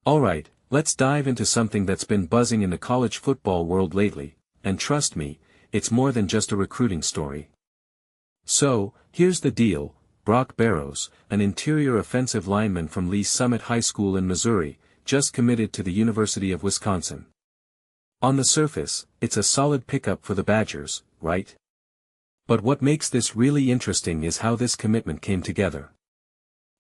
Alright, let's dive into something that's been buzzing in the college football world lately, and trust me, it's more than just a recruiting story. So, here's the deal: Brock Barrows, an interior offensive lineman from Lee Summit High School in Missouri, just committed to the University of Wisconsin. On the surface, it's a solid pickup for the Badgers, right? But what makes this really interesting is how this commitment came together.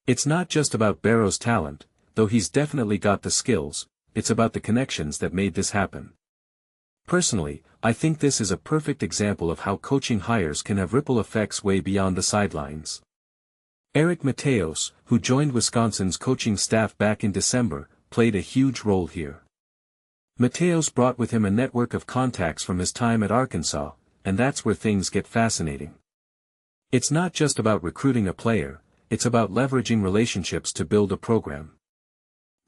It's not just about Barrows' talent, though he's definitely got the skills, it's about the connections that made this happen. Personally, I think this is a perfect example of how coaching hires can have ripple effects way beyond the sidelines. Eric Mateos, who joined Wisconsin's coaching staff back in December, played a huge role here. Mateos brought with him a network of contacts from his time at Arkansas, and that's where things get fascinating. It's not just about recruiting a player, it's about leveraging relationships to build a program.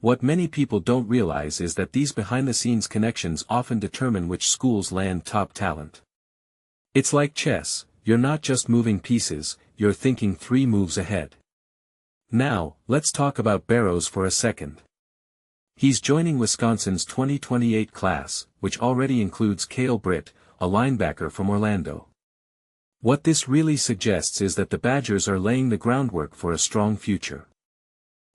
What many people don't realize is that these behind-the-scenes connections often determine which schools land top talent. It's like chess, you're not just moving pieces, you're thinking 3 moves ahead. Now, let's talk about Barrows for a second. He's joining Wisconsin's 2028 class, which already includes Cale Britt, a linebacker from Orlando. What this really suggests is that the Badgers are laying the groundwork for a strong future.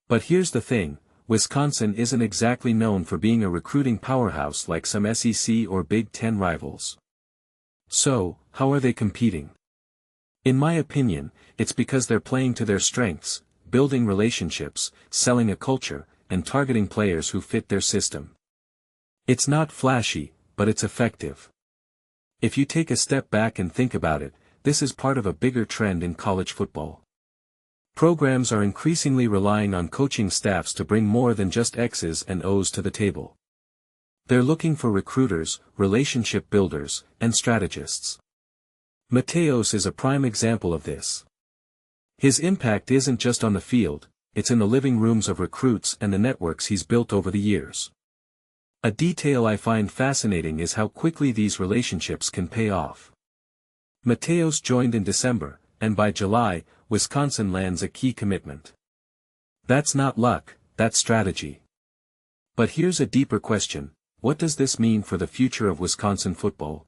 But here's the thing: Wisconsin isn't exactly known for being a recruiting powerhouse like some SEC or Big Ten rivals. So, how are they competing? In my opinion, it's because they're playing to their strengths, building relationships, selling a culture, and targeting players who fit their system. It's not flashy, but it's effective. If you take a step back and think about it, this is part of a bigger trend in college football. Programs are increasingly relying on coaching staffs to bring more than just X's and O's to the table. They're looking for recruiters, relationship builders, and strategists. Mateos is a prime example of this. His impact isn't just on the field, it's in the living rooms of recruits and the networks he's built over the years. A detail I find fascinating is how quickly these relationships can pay off. Mateos joined in December, and by July, Wisconsin lands a key commitment. That's not luck, that's strategy. But here's a deeper question: what does this mean for the future of Wisconsin football?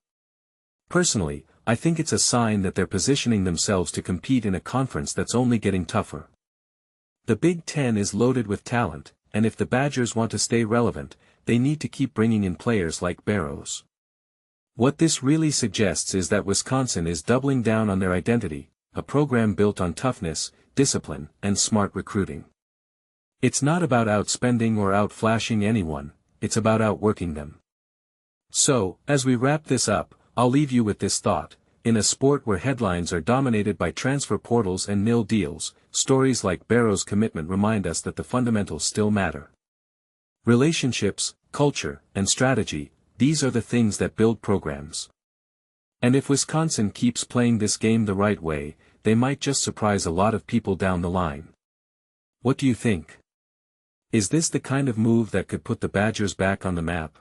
Personally, I think it's a sign that they're positioning themselves to compete in a conference that's only getting tougher. The Big Ten is loaded with talent, and if the Badgers want to stay relevant, they need to keep bringing in players like Barrows. What this really suggests is that Wisconsin is doubling down on their identity, a program built on toughness, discipline, and smart recruiting. It's not about outspending or outflashing anyone, it's about outworking them. So, as we wrap this up, I'll leave you with this thought: in a sport where headlines are dominated by transfer portals and nil deals, stories like Barrows' commitment remind us that the fundamentals still matter. Relationships, culture, and strategy, these are the things that build programs. And if Wisconsin keeps playing this game the right way, they might just surprise a lot of people down the line. What do you think? Is this the kind of move that could put the Badgers back on the map?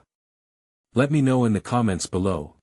Let me know in the comments below.